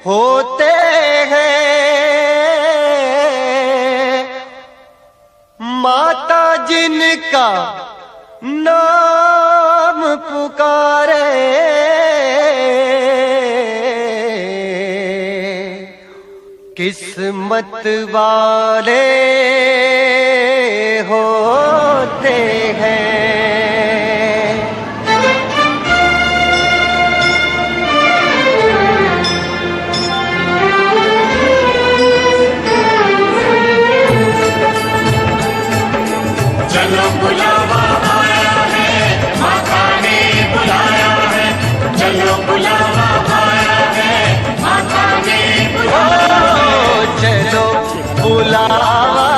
होते हैं माता जिनका नाम पुकारे, किस्मत वाले होते हैं। चलो बुलावा आया है, माता ने बुलाया है। चलो बुलावा आया है, माता ने बुलाया है। चलो बुलावा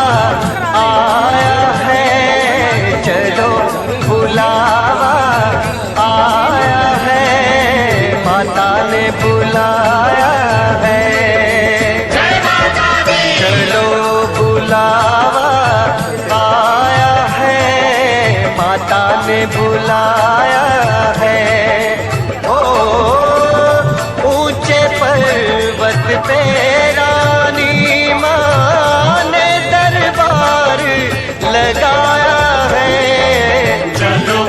आया है, चलो बुलावा आया है, माता ने बुलाया है। जय माता दी। चलो बुलावा आया है, माता ने बुलाया है। ओ ऊंचे पर्वत पे रानी माँ ने दरबार लगाया है। चलो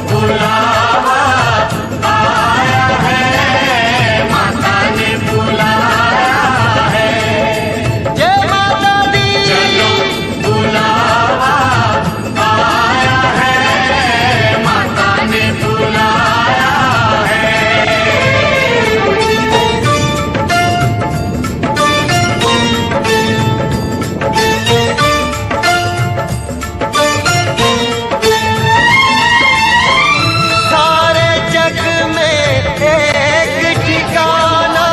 बुलावा आया है, माता ने बुलाया है। जय माता दी। चलो बुलावा आया है, माता ने बुलाया है। सारे जग में एक ठिकाना,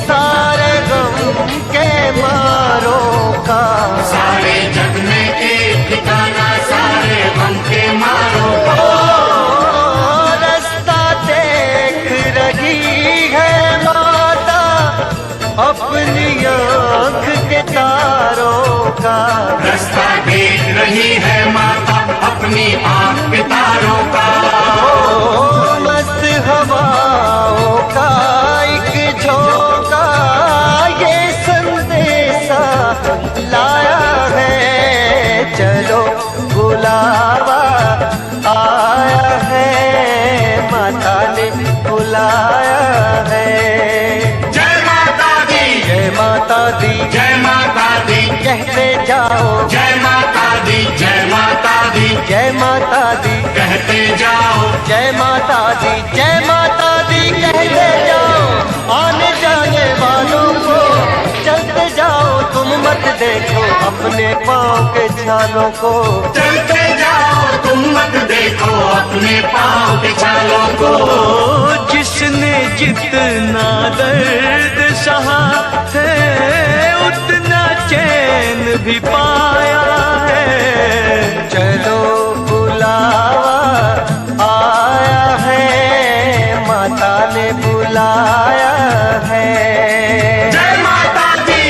सारे गम के मारों का। सारे जग में एक ठिकाना, सारे गम के मारो। रास्ता देख रही है माता अपनी आँख के तारों का। रास्ता देख रही है माता अपनी आँख के तारों का। मस्त हवाओं का एक झोंका ये संदेशा लाया है। चलो बुलावा आया है, माता ने बुलाया है। जय माता दी। जय माता दी। जय माता दी। कहते जाओ जय माता दी। जय माता दी। जय माता दी। कहते जाओ जय माता दी। जय माता दी कहते जाओ आने जाने वालों को। चलते जाओ तुम मत देखो अपने पाँव के छालों को। चलते जाओ तुम मत देखो अपने पाँव के छालों को। जिसने जितना दर्द सहा है उतना चैन भी पाया है। चलो बुलावा आया है, माता ने बुलाया है। जय माता दी।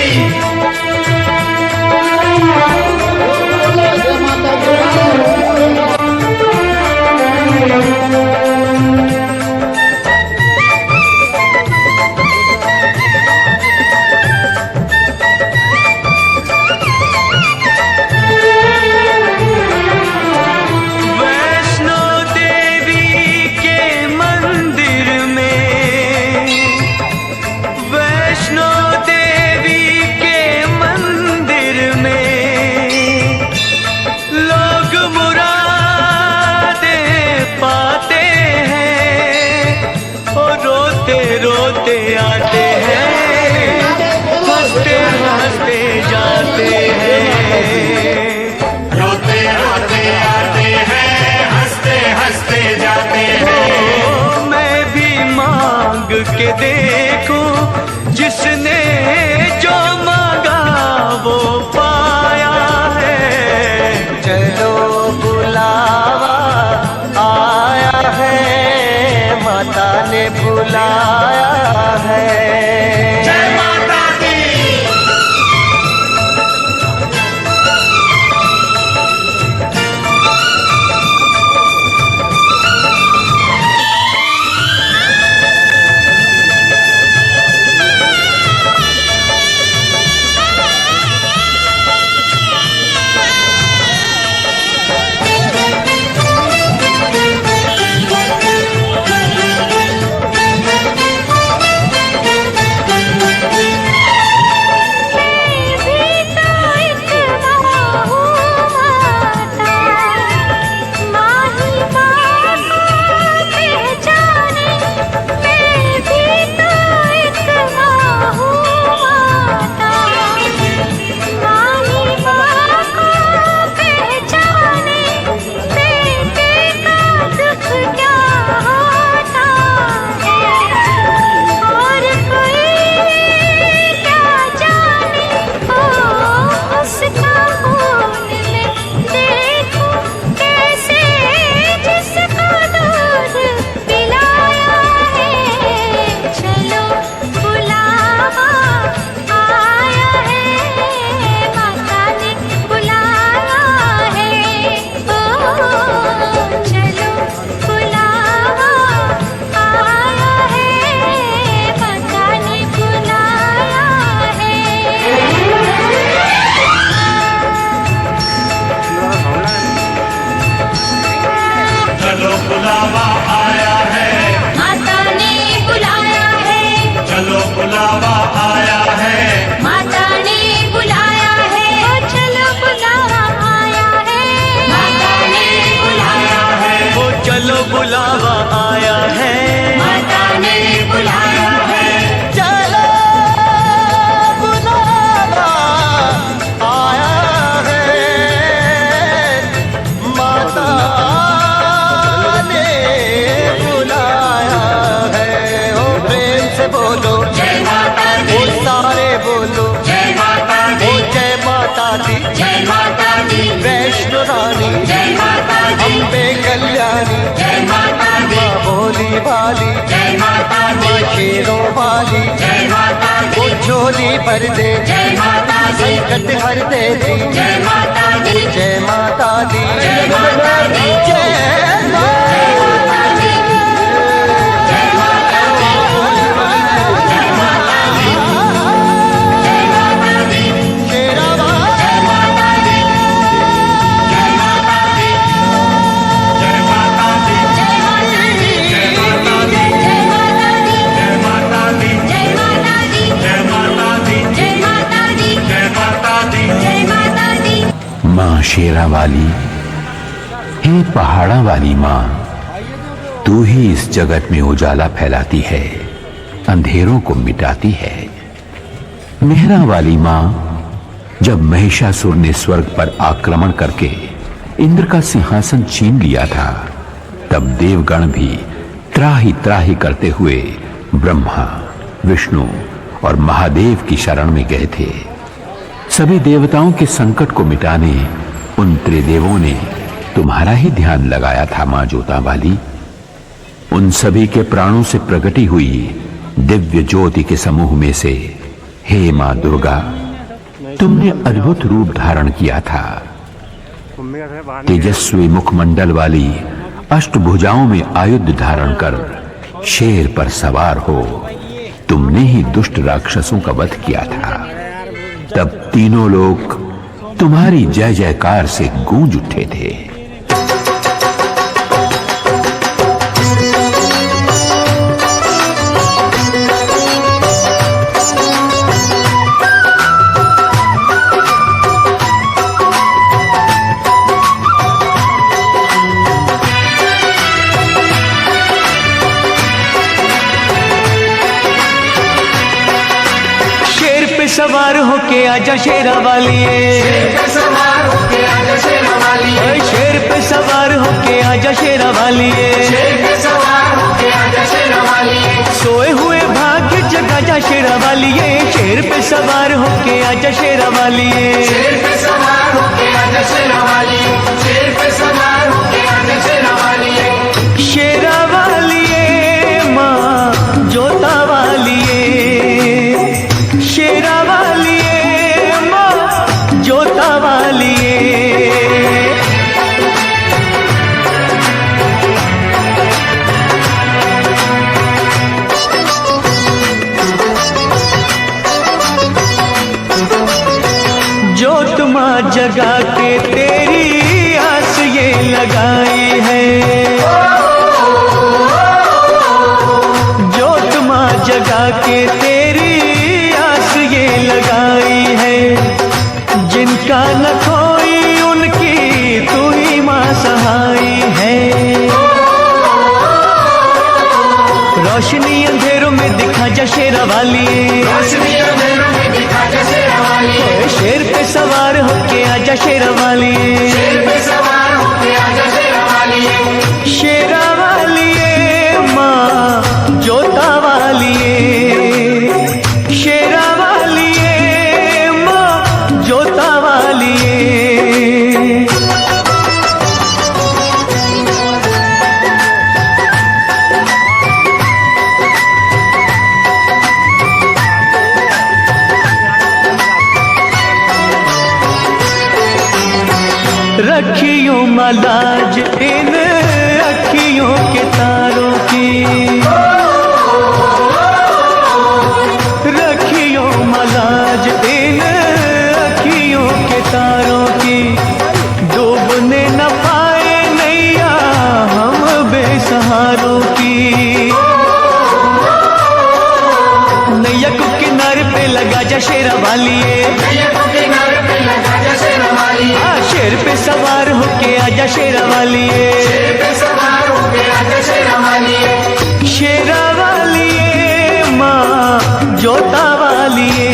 वैष्णो देवी के मंदिर में, वैष्णो देवी के मंदिर में लोग मुरादे पाते हैं और रोते रोते आते हैं, हंसते हंसते जाते हैं। रोते रोते आते हैं, हंसते हंसते जाते हैं। मैं भी मांग के देखूं, जिसने जो मांगा वो पाया है। चलो बुलावा आया है, माता ने बुलाया है। जय माता दी। बुलावा आया है, माता ने बुलाया है, ओ चलो बुलावा आया है, माता ने बुलाया है, ओ चलो बुलावा आया है, माता ने बुलाया है, चलो बुलावा आया है, माता ने बुलाया है। ओ प्रेम से बोलो जय माता दी, ओ सारे बोलो जय माता ओ दी, जय माता दी, जय माता दी, वैष्णो रानी, जय माता दी, अम्बे कल्याणी, जय माता दी, माँ भोली भाली, जय माता दी, माँ शेरों वाली, जय माता वो दी, झोली भर दे, जय माता दी, संकट हर देती, जय माता दी, जय माता दी, जय माता दी, जय माता दी, जय माता दी, जय माता दी, जय माता दी, शेरा जय माता दी, जय माता दी, जय माता दी, जय माता दी, जय माता दी, जय माता दी, जय माता दी, जय माता दी, जय माता दी, जय माता दी, जय माता दी, माँ शेरा वाली, हे पहाड़ा वाली माँ, तू ही इस जगत में उजाला फैलाती है, अंधेरों को मिटाती है। मेहरा वाली माँ, जब महिषासुर ने स्वर्ग पर आक्रमण करके इंद्र का सिंहासन छीन लिया था, तब देवगण भी त्राही त्राही करते हुए ब्रह्मा, विष्णु और महादेव की शरण में गए थे। सभी देवताओं के संकट को मिटाने उन त्रिदेवों ने तुम्हारा ही ध्यान लगाया था मां जोता वाली। उन सभी के प्राणों से प्रकटी हुई दिव्य ज्योति के समूह में से हे मां दुर्गा, तुमने अद्भुत रूप धारण किया था। तेजस्वी मुखमंडल वाली अष्टभुजाओं में आयुध धारण कर शेर पर सवार हो तुमने ही दुष्ट राक्षसों का वध किया था। तब तीनों लोग तुम्हारी जय जयकार से गूंज उठे थे। सवार होके आजा शेरा वाली, शेर पे सवार होके आजा शेरा वाली, शेर पे सवार होके आजा शेरा वाली, शेर पे सवार होके आजा शेरा वाली, सोए हुए भाग्य जगा जा शेरा वाली, शेर पे सवार होके आजा शेरा वाली, शेर पे सवार होके आजा शेरा वाली, शेर पे सवार होके आजा शेरा वाली, शेरा वाली माँ जोता वाली, शेरा वाली माँ जोता वाली, जोत माँ जगा के तेरी आस ये लगाई है, जोत माँ जगा के तेरी आस ये लगाई है, जिनका न कोई उनकी तू ही माँ सहाय है। रोशनी अंधेरों में दिखा जा शेरा वाली, रोशनी अंधेरों में दिखा जा शेरा वाली, शेर पे सवार होके आजा शेरा वाली, शेर पे सवार होके आजा शेरा वाली, शेरा वाली माँ जोता वाली, शेरा वाली माँ जोता वाली। रखियो मलाज इन अखियों के तारों की, रखियो मलाज इन अखियों के तारों की, डूबने न पाए नैया हम बेसहारों की, नैया को किनारे पे लगा जा शेरा वालिए, नैया को किनारे पे लगा जा शेरा वालिए, शेर पे सवार होके आजा शेरा वालिए, शेर पे सवार होके आजा शेरा वालिए, शेरा वालिए माँ जोता वालिए,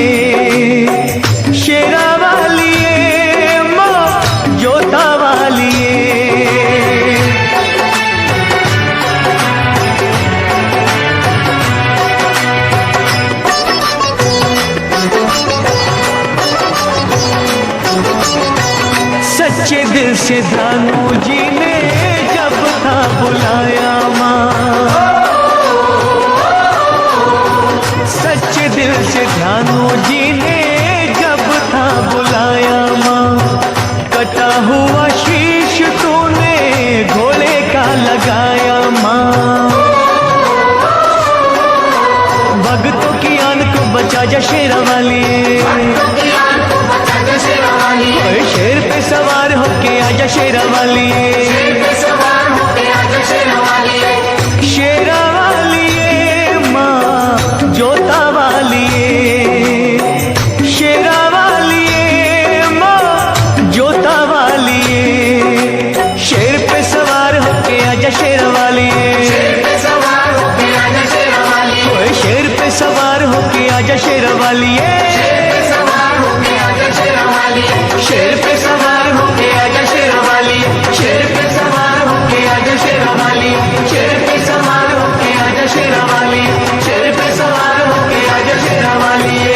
शेरा वालिए माँ जोता वालिए। सच्चे दिल से धानु जी ने जब था बुलाया माँ, सच्चे दिल से धानु जी ने जब था बुलाया माँ, कटा हुआ शीश तूने घोड़े का लगाया माँ, भक्तों की आन को बचा जा शेरा वाली, शेर पे सवार होके आजा शेरा वाली, शेर पे सवार होके आजा शेरा वालिए, शेरा वालिए माँ जोता वालिए, शेरा वालिए माँ जोता वालिए, शेर पे सवार होके आजा शेरा वालिए, शेर पे सवार होके आजा शेरा वालिए, शेर पे सवार होके आजा शेरा वालिए, शेर पे सवार होके आजा शेरा वालिए, शेर पे सवार होके आजा शेरा वालिए, शेर पे सवार होके आजा शेरा वालिए, शेर पे सवार होके आजा शेरा वालिए, शेर पे सवार होके आजा शेरा वालिए।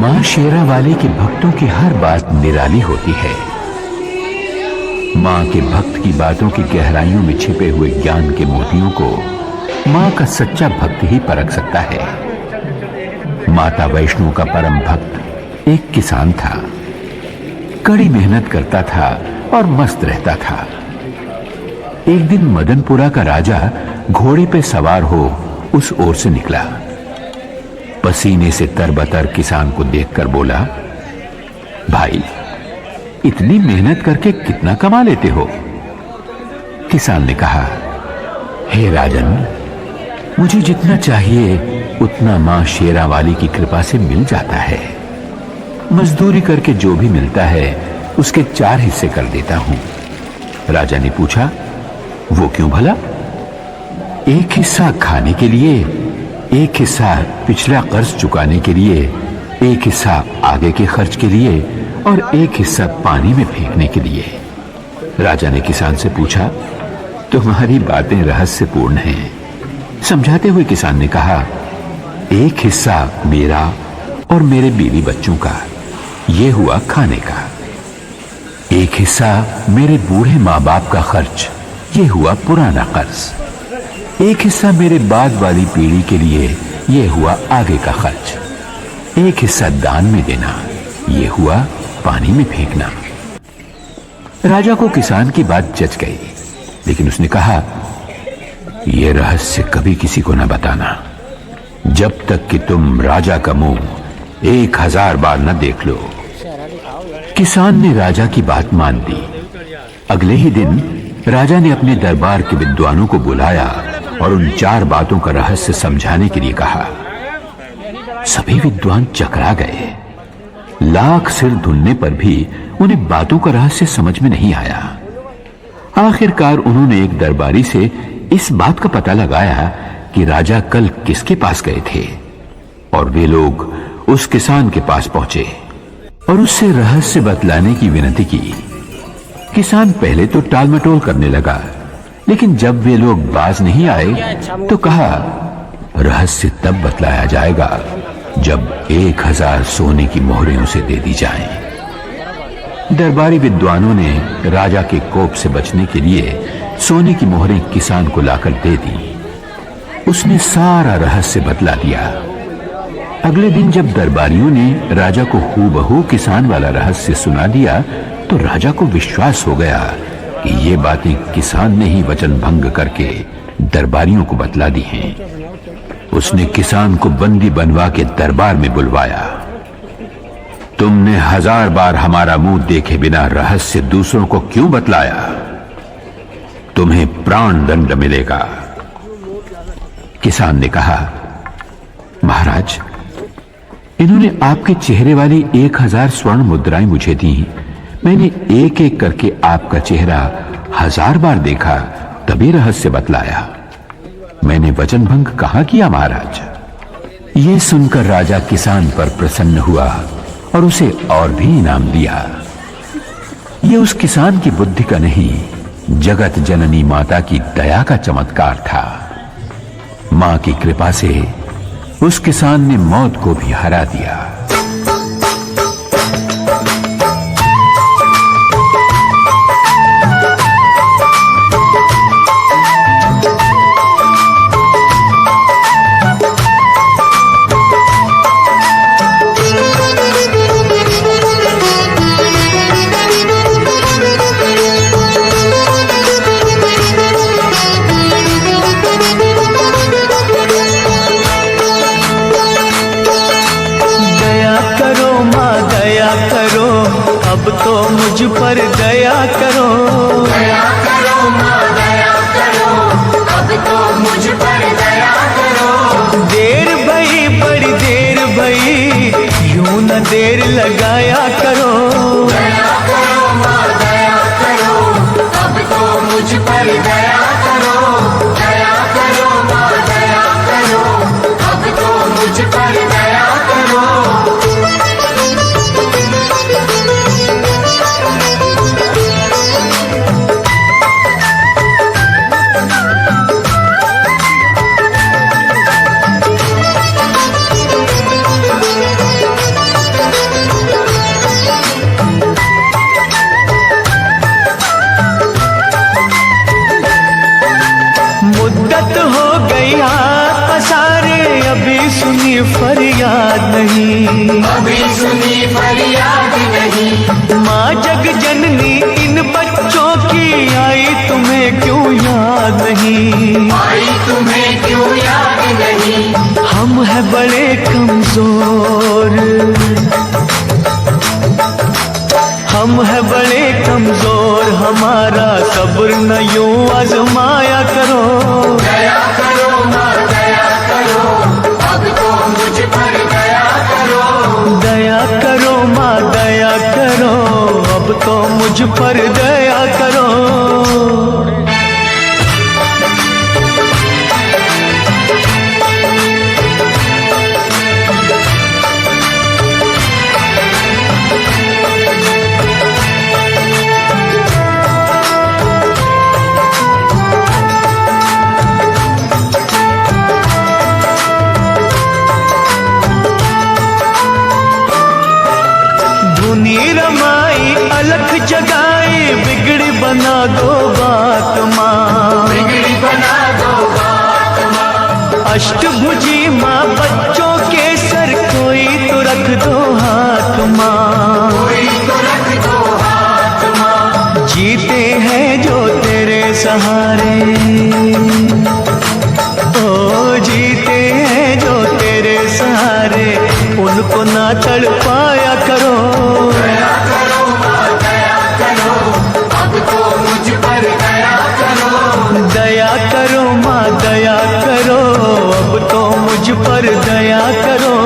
माँ शेरा वाली के भक्तों की हर बात निराली होती है। माँ के भक्त की बातों की गहराइयों में छिपे हुए ज्ञान के मोतियों को माँ का सच्चा भक्त ही परख सकता है। माता वैष्णो का परम भक्त एक किसान था, कड़ी मेहनत करता था और मस्त रहता था। एक दिन मदनपुरा का राजा घोड़े पे सवार हो उस ओर से निकला। पसीने से तरबतर किसान को देखकर बोला, भाई इतनी मेहनत करके कितना कमा लेते हो? किसान ने कहा, हे राजन, मुझे जितना चाहिए उतना मां शेरा वाली की कृपा से मिल जाता है। मजदूरी करके जो भी मिलता है उसके 4 हिस्से कर देता हूं। राजा ने पूछा, वो क्यों भला? एक हिस्सा खाने के लिए, एक हिस्सा पिछला कर्ज चुकाने के लिए, एक हिस्सा आगे के खर्च के लिए और एक हिस्सा पानी में फेंकने के लिए। राजा ने किसान से पूछा, तुम्हारी बातें रहस्यपूर्ण हैं। समझाते हुए किसान ने कहा, एक हिस्सा मेरा और मेरे बीवी बच्चों का, ये हुआ खाने का। एक हिस्सा मेरे बूढ़े माँ बाप का खर्च, ये हुआ पुराना कर्ज। एक हिस्सा मेरे बाद वाली पीढ़ी के लिए, ये हुआ आगे का खर्च। एक हिस्सा दान में देना, ये हुआ पानी में फेंकना। राजा को किसान की बात जच गई, लेकिन उसने कहा, यह रहस्य कभी किसी को न बताना, जब तक कि तुम राजा का मुंह 1000 बार न देख लो। किसान ने राजा की बात मान ली। अगले ही दिन राजा ने अपने दरबार के विद्वानों को बुलाया और उन 4 बातों का रहस्य समझाने के लिए कहा। सभी विद्वान चकरा गए। लाख सिर धुनने पर भी उन्हें बातों का रहस्य समझ में नहीं आया। आखिरकार उन्होंने एक दरबारी से इस बात का पता लगाया कि राजा कल किसके पास गए थे, और वे लोग उस किसान के पास पहुंचे और उससे रहस्य बतलाने की विनती की। किसान पहले तो टालमटोल करने लगा, लेकिन जब वे लोग बाज नहीं आए तो कहा, रहस्य तब बतलाया जाएगा जब 1000 सोने की मोहरें उसे दे दी जाएं। दरबारी विद्वानों ने राजा के कोप से बचने के लिए सोने की मोहरें किसान को लाकर दे दी। उसने सारा रहस्य बतला दिया। अगले दिन जब दरबारियों ने राजा को हूबहू किसान वाला रहस्य सुना दिया तो राजा को विश्वास हो गया कि ये बातें किसान ने ही वचन भंग करके दरबारियों को बतला दी हैं। उसने किसान को बंदी बनवा के दरबार में बुलवाया। तुमने 1000 बार हमारा मुंह देखे बिना रहस्य दूसरों को क्यों बतलाया? तुम्हें प्राण दंड मिलेगा। किसान ने कहा, महाराज, इन्होंने आपके चेहरे वाली 1000 स्वर्ण मुद्राएं मुझे दी। मैंने एक एक करके आपका चेहरा 1000 बार देखा, तभी रहस्य बतलाया। मैंने वचन भंग कहां किया महाराज? ये सुनकर राजा किसान पर प्रसन्न हुआ और उसे और भी इनाम दिया। ये उस किसान की बुद्धि का नहीं, जगत जननी माता की दया का चमत्कार था। मां की कृपा से उस किसान ने मौत को भी हरा दिया। अब तो मुझ पर दया करो, दया करो माँ दया करो, अब तो मुझ पर दया करो। देर भई बड़ी देर भई, यूं न देर लगाया करो। दया करो माँ दया करो, अब तो मुझ पर दया करो। दया करो माँ दया करो, अब तो मुझ पर दया करो। मुद्दत हो गई पसारे, अभी सुनी फरियाद नहीं, अभी सुनी फरियाद नहीं। माँ जग जननी इन बच्चों की आई तुम्हें क्यों याद नहीं? आई तुम्हें क्यों याद नहीं? हम हैं बड़े कमजोर, हम हैं बड़े कमजोर, हमारा सब्र न यूं आजमाया करो। दया करो माँ दया करो, अब तो मुझ पर दया करो। दया करो माँ दया करो, अब तो मुझ पर दया करो। धुनी रमाई अलख जगाई, बिगड़ी बना दो बात माँ, बिगड़ी बना दो बात माँ। अष्टभुजी माँ बच्चों के सर कोई तो रख दो हाथ माँ, कोई तो रख दो हाथ माँ। जीते हैं जो तेरे सहारे, ओ जीते हैं जो तेरे सहारे, उनको ना तड़पाया करो। दया करो माँ दया करो, अब तो मुझ पर दया करो। दया करो माँ दया करो, अब तो मुझ पर दया करो।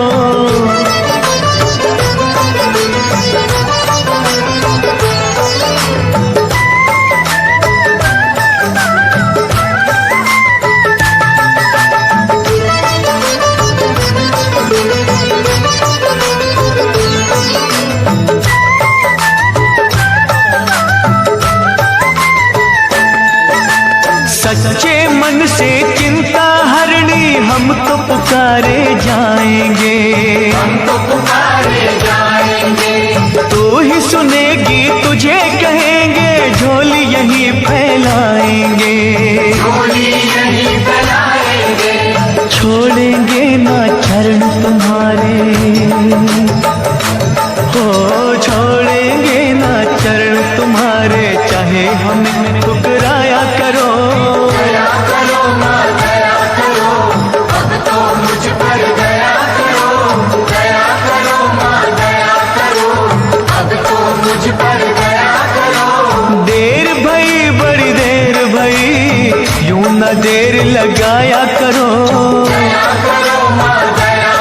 सच्चे मन से चिंता हरनी, हम तो पुकारे जाएंगे, हम तो पुकारे जाएंगे। तू ही सुनेगी तुझे कहेंगे, झोली यही फैलाएंगे, झोली यही फैलाएंगे। छोड़ेंगे ना चरण तुम्हारे, हो छोड़ेंगे ना चरण तुम्हारे, चाहे हमें ठुकराया करो। दया करो माँ दया करो, अब तो मुझ पर दया करो। दया करो माँ दया करो, अब तो मुझ पर दया करो। देर भई बड़ी देर भई, यूं न देर लगाया करो। दया करो माँ दया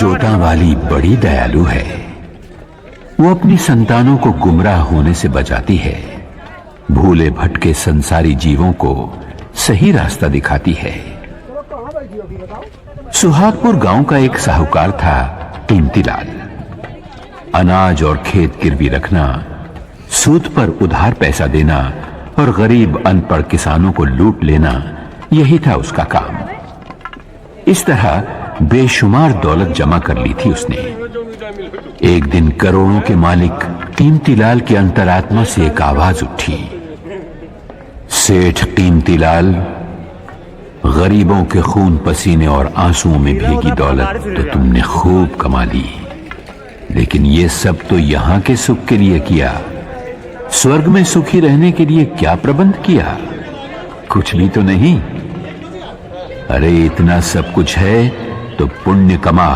जोता वाली बड़ी दयालु है। वो अपनी संतानों को गुमराह होने से बचाती है, भूले भटके संसारी जीवों को सही रास्ता दिखाती है। सुहागपुर गांव का एक साहूकार था, कीमतीलाल। अनाज और खेत गिरवी रखना, सूद पर उधार पैसा देना और गरीब अनपढ़ किसानों को लूट लेना, यही था उसका काम। इस तरह बेशुमार दौलत जमा कर ली थी उसने। एक दिन करोड़ों के मालिक कीमतीलाल की अंतरात्मा से एक आवाज उठी, सेठ कीमतीलाल, गरीबों के खून पसीने और आंसुओं में भीगी दौलत तो तुमने खूब कमा ली, लेकिन ये सब तो यहां के सुख के लिए किया। स्वर्ग में सुखी रहने के लिए क्या प्रबंध किया? कुछ भी तो नहीं। अरे इतना सब कुछ है तो पुण्य कमा,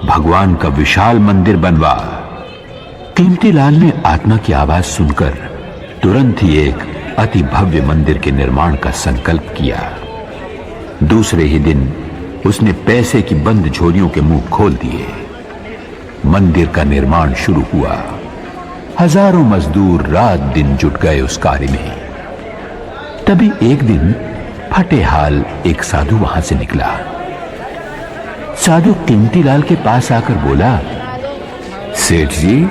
भगवान का विशाल मंदिर बनवा। कीमतीलाल ने आत्मा की आवाज सुनकर तुरंत ही एक अति भव्य मंदिर के निर्माण का संकल्प किया। दूसरे ही दिन उसने पैसे की बंद झोलियों के मुंह खोल दिए। मंदिर का निर्माण शुरू हुआ। हजारों मजदूर रात दिन जुट गए उस कार्य में। तभी एक दिन फटे हाल एक साधु वहां से निकला। साधु कीमतीलाल के पास आकर बोला, सेठ जी,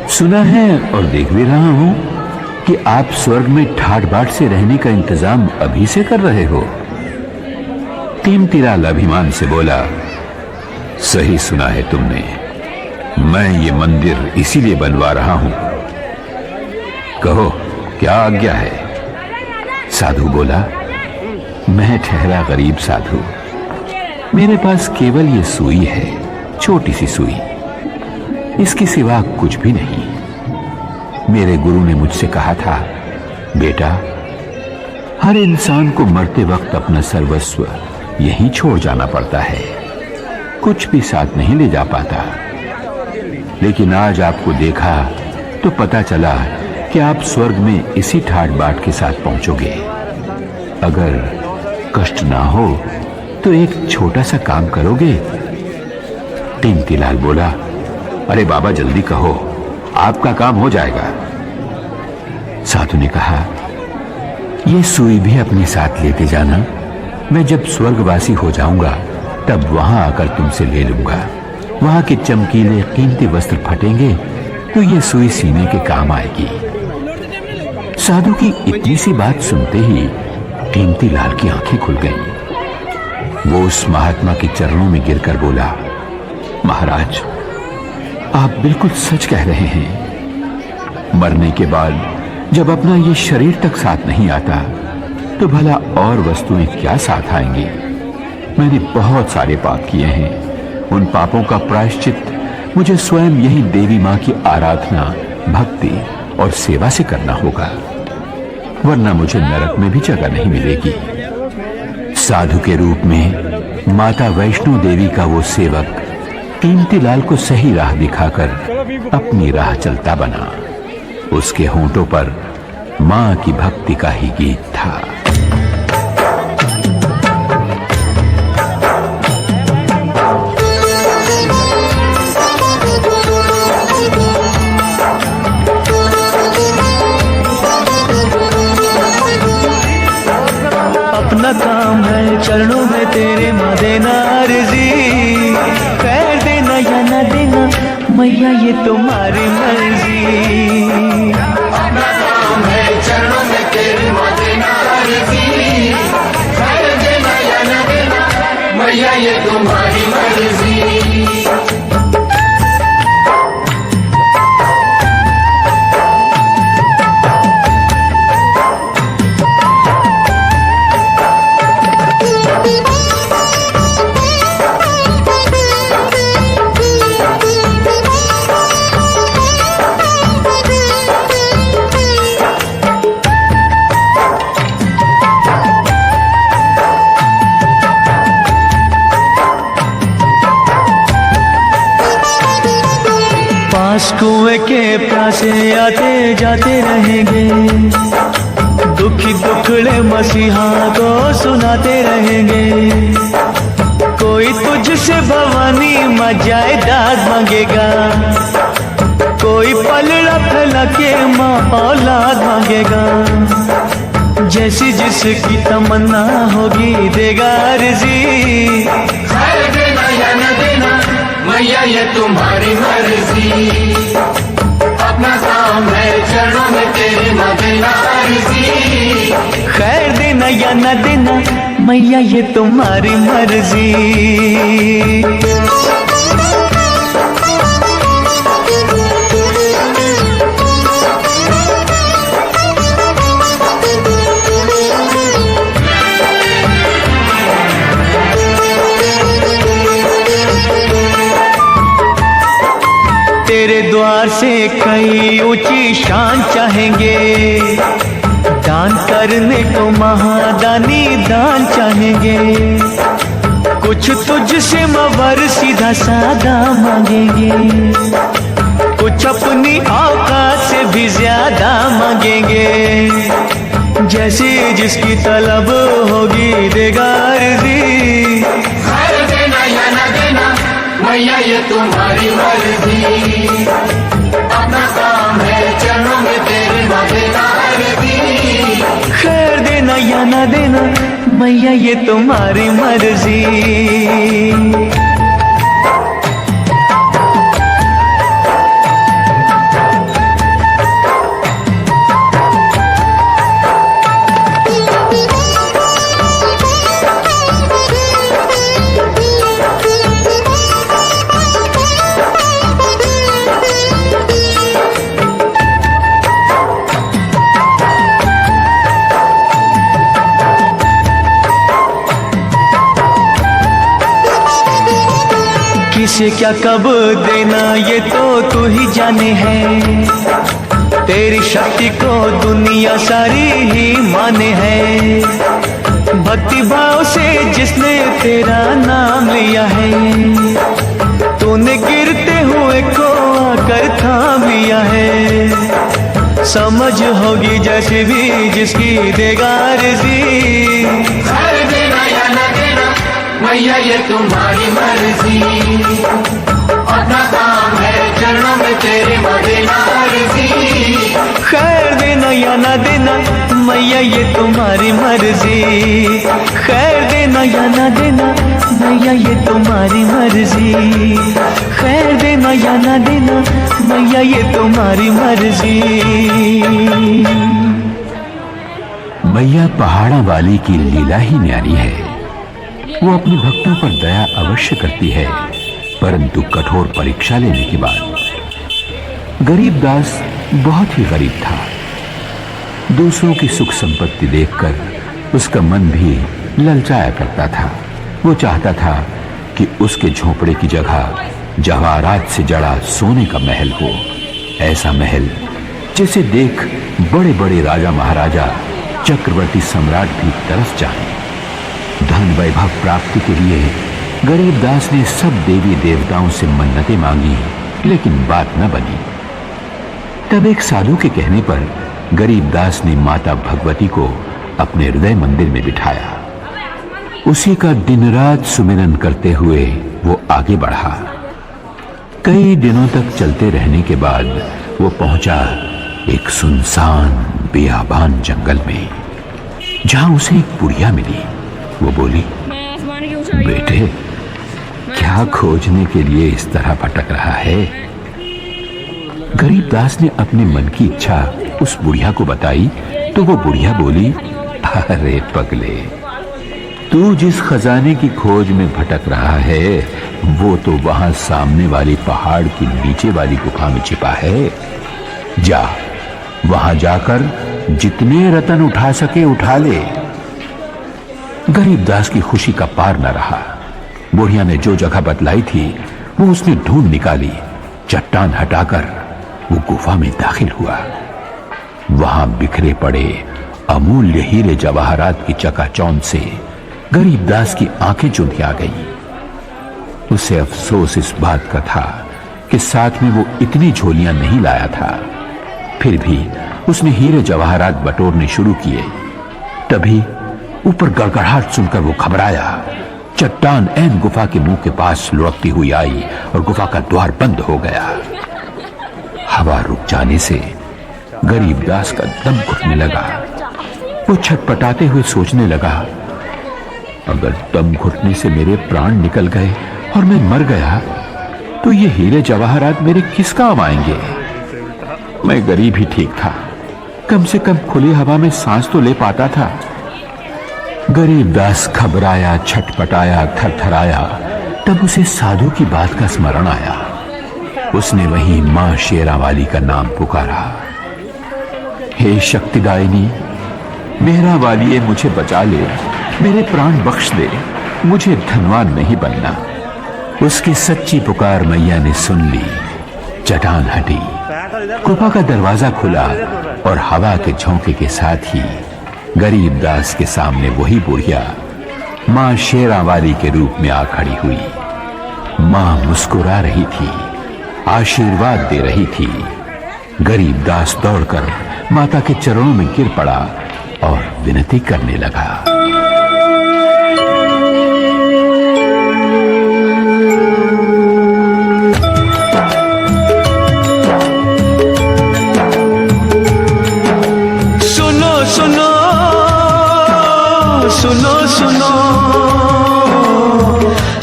सुना है और देख भी रहा हूं कि आप स्वर्ग में ठाट बाट से रहने का इंतजाम अभी से कर रहे हो। कीमतीलाल अभिमान से बोला, सही सुना है तुमने, मैं ये मंदिर इसीलिए बनवा रहा हूं। कहो क्या आज्ञा है? साधु बोला, मैं ठहरा गरीब साधु, मेरे पास केवल ये सुई है, छोटी सी सुई, इसके सिवा कुछ भी नहीं। मेरे गुरु ने मुझसे कहा था, बेटा, हर इंसान को मरते वक्त अपना सर्वस्व यहीं छोड़ जाना पड़ता है, कुछ भी साथ नहीं ले जा पाता। लेकिन आज आपको देखा तो पता चला कि आप स्वर्ग में इसी ठाट बाट के साथ पहुंचोगे। अगर कष्ट ना हो तो एक छोटा सा काम करोगे? कीमतीलाल बोला, अरे बाबा जल्दी कहो, आपका काम हो जाएगा। साधु ने कहा, ये सुई भी अपने साथ लेते जाना, मैं जब स्वर्गवासी हो जाऊंगा तब वहां आकर तुमसे ले लूंगा। वहां के चमकीले कीमती वस्त्र फटेंगे तो ये सुई सीने के काम आएगी। साधु की इतनी सी बात सुनते ही कीमतीलाल की आंखें खुल गईं। वो उस महात्मा के चरणों में गिरकर बोला, महाराज, आप बिल्कुल सच कह रहे हैं। मरने के बाद जब अपना ये शरीर तक साथ नहीं आता तो भला और वस्तुएं क्या साथ आएंगी? मैंने बहुत सारे पाप किए हैं। उन पापों का प्रायश्चित मुझे स्वयं यही देवी मां की आराधना, भक्ति और सेवा से करना होगा, वरना मुझे नरक में भी जगह नहीं मिलेगी। साधु के रूप में माता वैष्णो देवी का वो सेवक कीमतीलाल को सही राह दिखाकर अपनी राह चलता बना। उसके होंठों पर मां की भक्ति का ही गीत था। अपना काम है चरणों में तेरे माँ देना अर्जी, कर देना या न देना मैया ये तुम्हारी मर्जी। अपना काम है चरणों में तेरी माँ देना अर्जी, कर देना या न देना मैया ये तुम्हारी मर्जी। पास कुएं के प्यासे आते जाते रहेंगे, दुखी दुखड़े मसीहा को सुनाते रहेंगे। कोई तुझसे भवानी माँ जायदाद मांगेगा, कोई पलड़ा फैला के माँ औलाद मांगेगा। जैसी जिसकी तमन्ना होगी देगा अर्जी। खैर देना या न देना मैया ये तुम्हारी मर्जी, अपना काम है चरणों में तेरे माँ देना अर्जी। खैर देना या न देना मैया ये तुम्हारी मर्जी। तेरे द्वार से कई ऊंची शान चाहेंगे, दान करने को महादानी दान चाहेंगे। कुछ तुझसे मवर सीधा सादा मांगेंगे, कुछ अपनी औकात से भी ज्यादा मांगेंगे। जैसी जिसकी तलब होगी देगा अर्जी। खैर देना या न देना मैया ये तुम्हारी मर्जी, अपना काम है चरणों में तेरे माँ देना अर्जी। खैर देना या न देना मैया ये तुम्हारी मर्जी। किसे क्या कब देना ये तो तू ही जाने है, तेरी शक्ति को दुनिया सारी ही माने है। भक्ति भाव से जिसने तेरा नाम लिया है, तूने गिरते हुए को आकर थाम लिया है। समझ होगी जैसे भी जिसकी देगा अर्जी। खैर देना या न देना मैया ये तुम्हारी मर्जी, अपना काम है चरणों में तेरे माँ देना अर्जी। खैर देना या न देना मैया ये तुम्हारी मर्जी। खैर देना या न देना मैया ये तुम्हारी मर्जी। खैर देना या न देना मैया ये तुम्हारी मर्जी। मैया पहाड़ा वाली की लीला ही न्यारी है। वो अपने भक्तों पर दया अवश्य करती है, परंतु कठोर परीक्षा लेने के बाद। गरीब दास बहुत ही गरीब था। दूसरों की सुख संपत्ति देखकर उसका मन भी ललचाया करता था। वो चाहता था कि उसके झोपड़े की जगह जवाहरात से जड़ा सोने का महल हो, ऐसा महल जिसे देख बड़े बड़े राजा महाराजा, चक्रवर्ती सम्राट भी तरस जाएं। धन वैभव प्राप्ति के लिए गरीबदास ने सब देवी देवताओं से मन्नतें मांगी, लेकिन बात न बनी। तब एक साधु के कहने पर गरीबदास ने माता भगवती को अपने हृदय मंदिर में बिठाया। उसी का दिन रात सुमिरन करते हुए वो आगे बढ़ा। कई दिनों तक चलते रहने के बाद वो पहुंचा एक सुनसान बियाबान जंगल में, जहां उसे एक बुढ़िया मिली। वो बोली, बेटे, क्या खोजने के लिए इस तरह भटक रहा है? गरीबदास ने अपने मन की इच्छा उस बुढ़िया को बताई तो वो बुढ़िया बोली, अरे पगले, तू जिस खजाने की खोज में भटक रहा है वो तो वहां सामने वाली पहाड़ की नीचे वाली गुफा में छिपा है। जा, वहां जाकर जितने रतन उठा सके उठा ले। गरीबदास की खुशी का पार न रहा। बुढ़िया ने जो जगह बतलाई थी वो उसने ढूंढ निकाली। चट्टान हटाकर वो गुफा में दाखिल हुआ। वहां बिखरे पड़े अमूल्य हीरे जवाहरात की चकाचौंध से गरीबदास की आंखें चुंधिया गईं। उसे अफसोस इस बात का था कि साथ में वो इतनी झोलियां नहीं लाया था। फिर भी उसने हीरे जवाहरात बटोरने शुरू किए। तभी ऊपर गड़गड़ाहट सुनकर वो घबराया चट्टान ऐन गुफा के मुंह के पास लुढ़कती हुई आई और गुफा का द्वार बंद हो गया। हवा रुक जाने से गरीबदास का दम घुटने लगा। वो छटपटाते हुए सोचने लगा, अगर दम घुटने से मेरे प्राण निकल गए और मैं मर गया तो ये हीरे जवाहरात मेरे किस काम आएंगे। मैं गरीब ही ठीक था, कम से कम खुली हवा में सांस तो ले पाता था। गरीबदास घबराया, छटपटाया, थरथराया। तब उसे साधु की बात का स्मरण आया। उसने वहीं मां शेरावाली का नाम पुकारा, हे शक्तिदायिनी, मेरा वालिए मुझे बचा ले, मेरे प्राण बख्श दे, मुझे धनवान नहीं बनना। उसकी सच्ची पुकार मैया ने सुन ली। चट्टान हटी, गुफा का दरवाजा खुला और हवा के झोंके के साथ ही गरीबदास के सामने वही बुढ़िया मां शेरावाली के रूप में आ खड़ी हुई। मां मुस्कुरा रही थी, आशीर्वाद दे रही थी। गरीबदास दौड़कर माता के चरणों में गिर पड़ा और विनती करने लगा।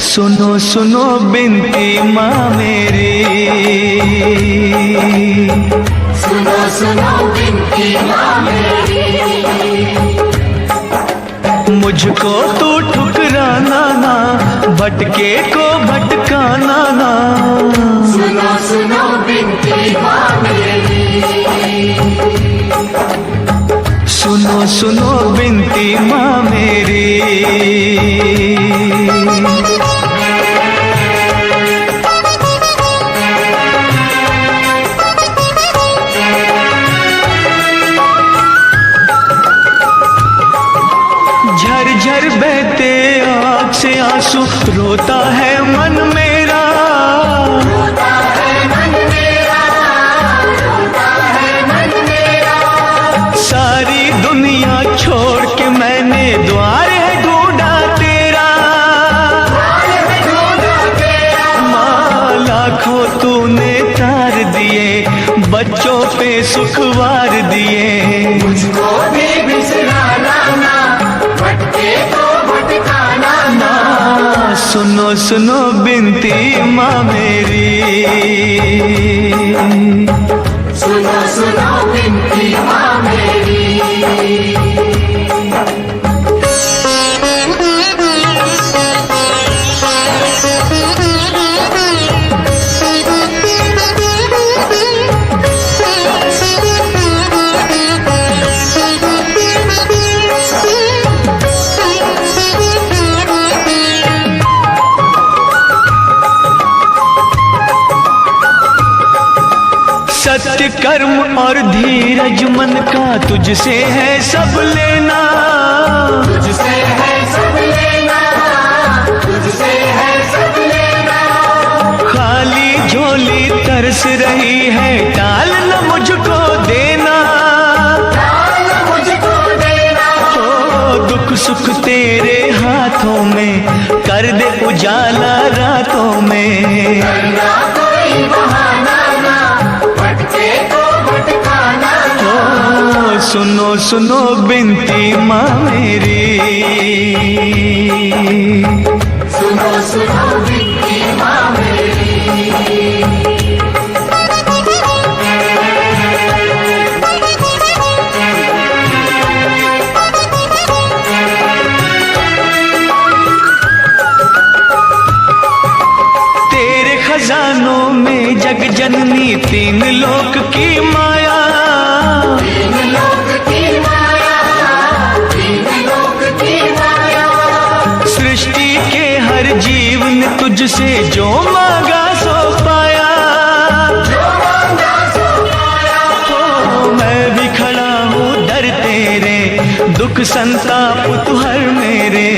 सुनो सुनो बिनती माँ मेरी, सुनो सुनो बिनती माँ मेरी, मुझको तू ठुकराना ना, भटके को भटकाना ना। सुनो सुनो बिनती माँ मेरी, सुनो सुनो बिनती माँ मेरी। झरझर बहते आँख से आंसू, रोता है मन मेरा, रोता है मन मेरा, रोता है मन मेरा। सारी दुनिया छोड़ के मैंने द्वार है ढूंढा तेरा, द्वार है ढूंढा तेरा। माँ लाखों तूने तार दिए, बच्चों पे सुखवार दिए। मुझको भी बिसराना ना, भटके को भटकाना ना। सुनो सुनो बिनती माँ मेरी, सुनो सुनो बिनती माँ मेरी। सत्य कर्म और धीरज मन का तुझसे है सब लेना, तुझसे है सब लेना, तुझसे है सब लेना। खाली झोली तरस रही है, टाल न मुझको देना, टाल मुझको देना। ओ दुख सुख तेरे हाथों में, कर दे उजाला रातों में। करना कोई बहाना ना, भटके को भटकाना ना। ओ सुनो सुनो बिनती माँ मेरी, सुनो सुनो बिनती माँ मेरी। तेरे खजानों में जग जननी, तीन लोक की माया, तीन लोक की माया, तीन लोक की माया। सृष्टि के हर जीव ने तुझसे जो मांगा सो पाया, जो मांगा सो पाया। ओ मैं भी खड़ा हूँ दर तेरे, दुख संताप तू हर मेरे।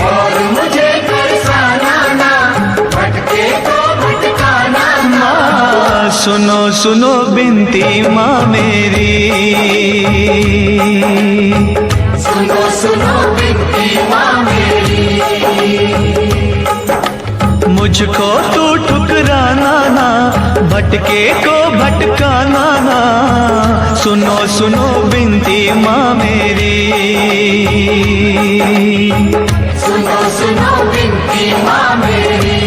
और मुझे तरसाना ना, भटके को भटकाना ना। माँ सुनो सुनो बिनती माँ मेरी, सुनो सुनो बिनती माँ मेरी। भटके को भटकाना ना, सुनो सुनो बिनती माँ मेरी। सुनो सुनो बिनती माँ मेरी,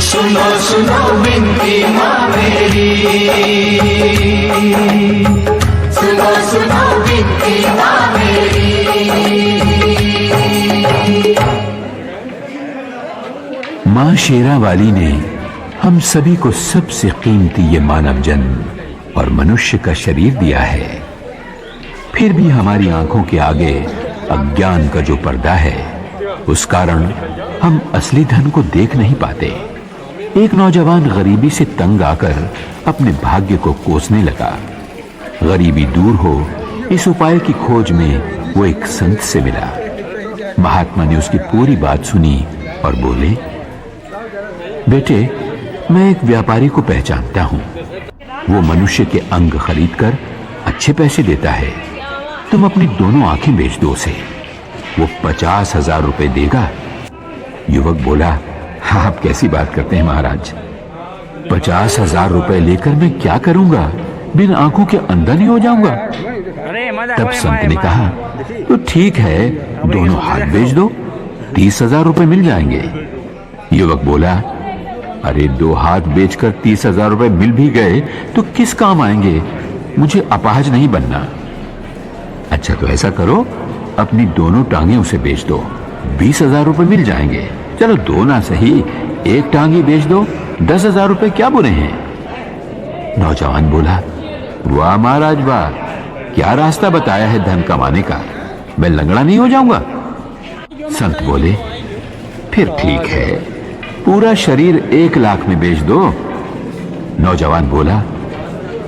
सुनो सुनो बिनती माँ मेरी, सुनो सुनो बिनती माँ मेरी। माँ शेरावाली ने हम सभी को सबसे कीमती ये मानव जन्म और मनुष्य का शरीर दिया है। फिर भी हमारी आंखों के आगे अज्ञान का जो पर्दा है, उस कारण हम असली धन को देख नहीं पाते। एक नौजवान गरीबी से तंग आकर अपने भाग्य को कोसने लगा। गरीबी दूर हो, इस उपाय की खोज में वो एक संत से मिला। महात्मा ने उसकी पूरी बात सुनी और बोले, बेटे, मैं एक व्यापारी को पहचानता हूं। वो मनुष्य के अंग खरीदकर अच्छे पैसे देता है। तुम अपनी दोनों आंखें बेच दो उसे, वो 50,000 रुपए देगा। युवक बोला, हाँ, आप कैसी बात करते हैं महाराज, 50,000 रुपए लेकर मैं क्या करूंगा? बिन आंखों के अंधा नहीं हो जाऊंगा। तब संत ने कहा, तो ठीक है, दोनों हाथ बेच दो, 30,000 रुपए मिल जाएंगे। युवक बोला, अरे 2 हाथ बेचकर 30,000 रुपए मिल भी गए तो किस काम आएंगे? मुझे अपाहज नहीं बनना। अच्छा, तो ऐसा करो, अपनी दोनों टांगे उसे बेच दो, 20,000 रुपए मिल जाएंगे। चलो 2 ना सही, 1 टांग ही बेच दो, 10,000 रुपए क्या बुरे हैं? नौजवान बोला, वाह महाराज वाह, क्या रास्ता बताया है धन कमाने का, मैं लंगड़ा नहीं हो जाऊंगा। संत बोले, फिर ठीक है, पूरा शरीर 1 लाख में बेच दो। नौजवान बोला,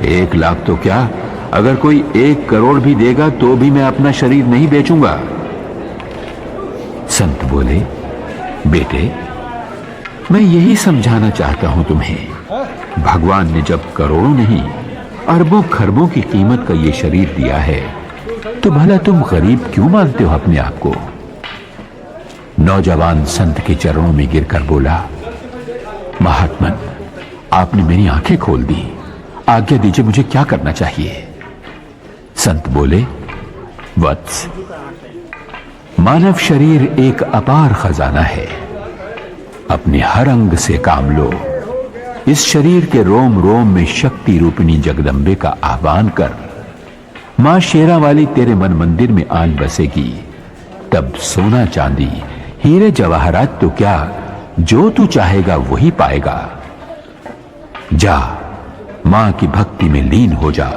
1 लाख तो क्या, अगर कोई 1 करोड़ भी देगा तो भी मैं अपना शरीर नहीं बेचूंगा। संत बोले, बेटे, मैं यही समझाना चाहता हूं तुम्हें, भगवान ने जब करोड़ों नहीं अरबों खरबों की कीमत का ये शरीर दिया है, तो भला तुम गरीब क्यों मानते हो अपने आप को? नौजवान संत के चरणों में गिरकर बोला, महात्मन, आपने मेरी आंखें खोल दी, आज्ञा दीजिए, मुझे क्या करना चाहिए? संत बोले, वत्स, मानव शरीर एक अपार खजाना है। अपने हर अंग से काम लो। इस शरीर के रोम रोम में शक्ति रूपिणी जगदम्बे का आह्वान कर। मां शेरावाली तेरे मन मंदिर में आज बसेगी, तब सोना चांदी हीरे जवाहरात तो क्या, जो तू चाहेगा वही पाएगा। जा, मां की भक्ति में लीन हो जा,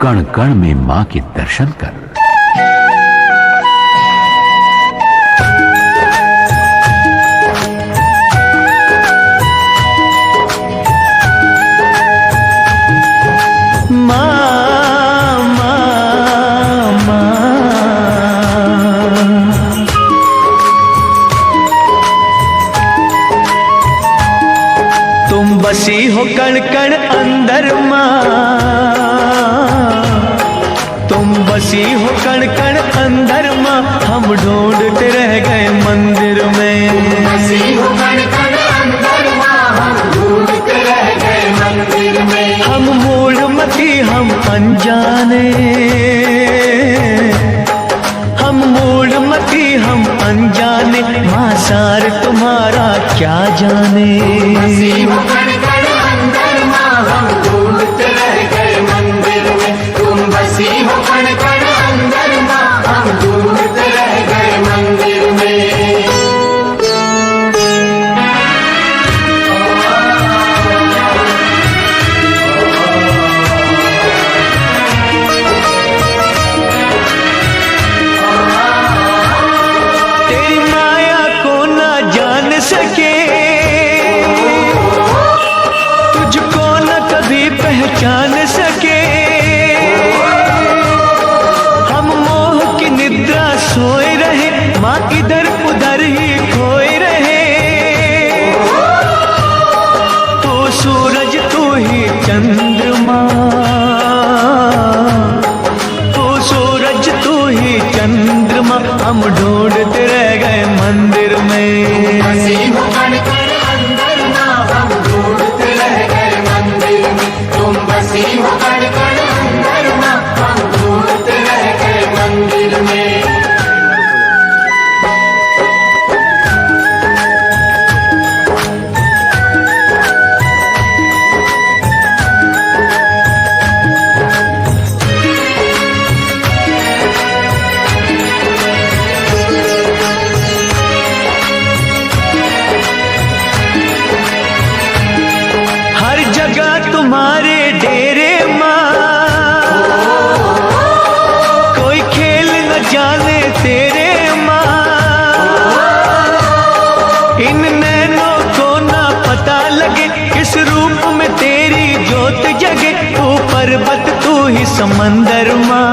कण कण में मां के दर्शन कर। बसी हो कण कण अंदर माँ, तुम बसी हो कण कण अंदर माँ, हम ढूंढते रह गए मंदिर में। बसी हो कण कण अंदर माँ, हम ढूंढते रह गए मंदिर में। हम मूढ़मती, हम अनजाने, हम मूढ़मती, हम अनजाने, माँ सार तुम्हारा क्या जाने। बसी हो कण कण अंदर माँ, हम ढूंढते रह गए मंदिर में। तुम बसी हो कण कण अंदर माँ, हम ढूंढते रह गए मंदिर में। तेरी माया को ना जान सके, तुझको न कभी पहचान सके। हम मोह की निद्रा सोए रहे, माँ इधर उधर ही खोए रहे। तू सूरज, तू ही चंद्रमा, तू सूरज, तू ही चंद्रमा, हम ढूंढते रह गए मंदिर में। बसी हो कण कण अंदर माँ, तुम्हारे डेरे माँ, कोई खेल न जाने तेरे माँ। इन नैनों को ना पता लगे किस रूप में तेरी जोत जगे। तू पर्वत तू ही समंदर माँ,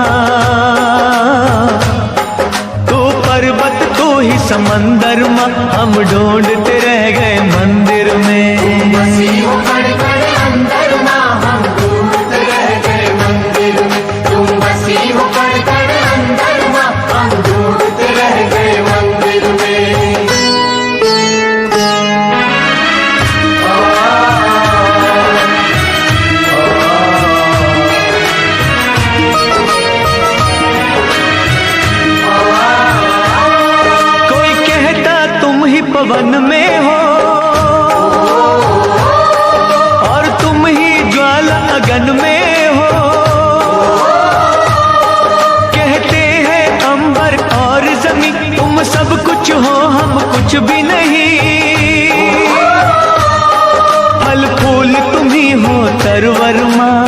तू पर्वत तू ही समंदर माँ। हम ढूंढते रह गए मंदिर में। बसी हो कण कण अंदर माँ, हम ढूंढते रह गए मंदिर में। तुम बसी हो कण कण अंदर माँ, हम ढूंढते रह गए मंदिर में। कोई कहता तुम ही पवन में हो और तुम ही ज्वाला अगन में हो। कहते हैं अंबर और जमीन तुम सब कुछ हो, हम कुछ भी नहीं। फल फूल तुम ही हो तरवर माँ,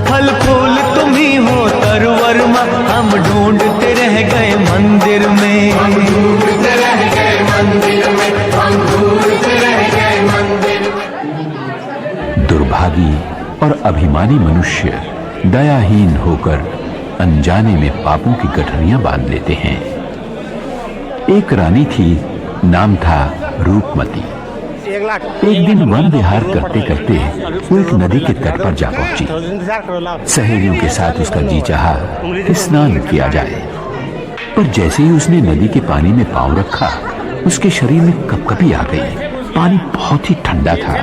फल फूल तुम ही हो तरवर माँ। हम ढूंढते रह गए मंदिर में। ढूंढते रह गए मंदिर में, हम ढूंढते रह गए मंदिर में। दुर्भागी और अभिमानी मनुष्य दयाहीन होकर अनजाने में पापों की गठरियां बांध लेते हैं। एक रानी थी, नाम था रूपमती। एक दिन वन विहार करते करते वो एक नदी के तट पर जा पहुंची। सहेलियों के साथ उसका जी चाहा कि स्नान किया जाए, पर जैसे ही उसने नदी के पानी में पांव रखा उसके शरीर में कपकपी आ गई। पानी बहुत ही ठंडा था।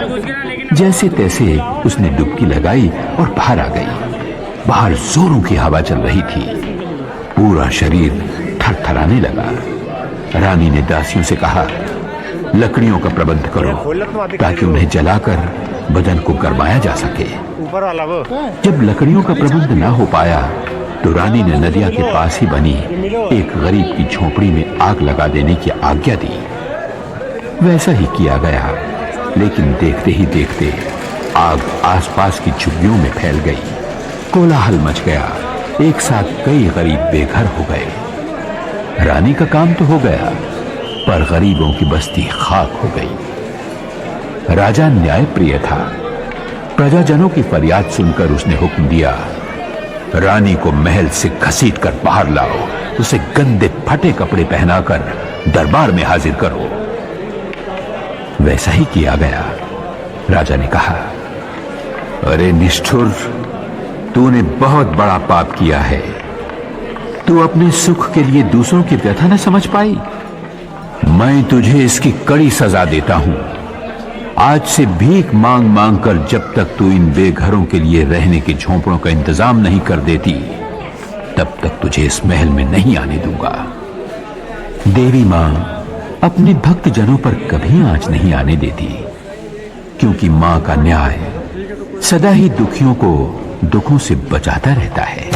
जैसे तैसे उसने डुबकी लगाई और बाहर आ गई। बाहर जोरों की हवा चल रही थी। पूरा शरीर थरथराने लगा। रानी ने दासियों से कहा, लकड़ियों का प्रबंध करो ताकि उन्हें जलाकर बदन को गरमाया जा सके। जब लकड़ियों का प्रबंध न हो पाया तो रानी ने नदिया के पास ही बनी एक गरीब की झोपड़ी में आग लगा देने की आज्ञा दी। वैसा ही किया गया, लेकिन देखते ही देखते आग आसपास की झुग्गियों में फैल गई। कोलाहल मच गया। एक साथ कई गरीब बेघर हो गए। रानी का काम तो हो गया, पर गरीबों की बस्ती खाक हो गई। राजा न्यायप्रिय था। प्रजाजनों की फरियाद सुनकर उसने हुक्म दिया, रानी को महल से घसीटकर बाहर लाओ, उसे गंदे फटे कपड़े पहनाकर दरबार में हाजिर करो। वैसा ही किया गया। राजा ने कहा, अरे निष्ठुर, तूने बहुत बड़ा पाप किया है। तू अपने सुख के लिए दूसरों की व्यथा न समझ पाई। मैं तुझे इसकी कड़ी सजा देता हूं। आज से भीख मांग मांग कर जब तक तू इन बेघरों के लिए रहने के झोंपड़ों का इंतजाम नहीं कर देती, तब तक तुझे इस महल में नहीं आने दूंगा। देवी मां अपने भक्त जनों पर कभी आंच नहीं आने देती, क्योंकि मां का न्याय सदा ही दुखियों को दुखों से बचाता रहता है।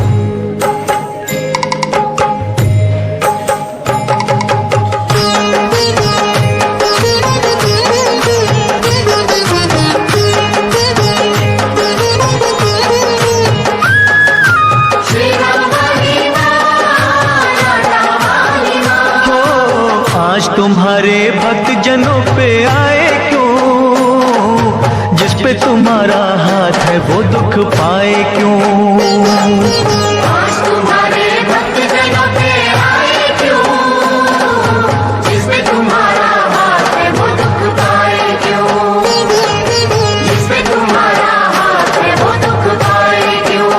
तुम्हारे भक्त जनों पे आए क्यों, जिस पे तुम्हारा हाथ है वो दुख पाए क्यों। आज तुम्हारे भक्त जनों पे आए क्यों, जिस पे तुम्हारा हाथ है वो दुख पाए क्यों, जिस पे तुम्हारा हाथ है वो दुख पाए क्यों।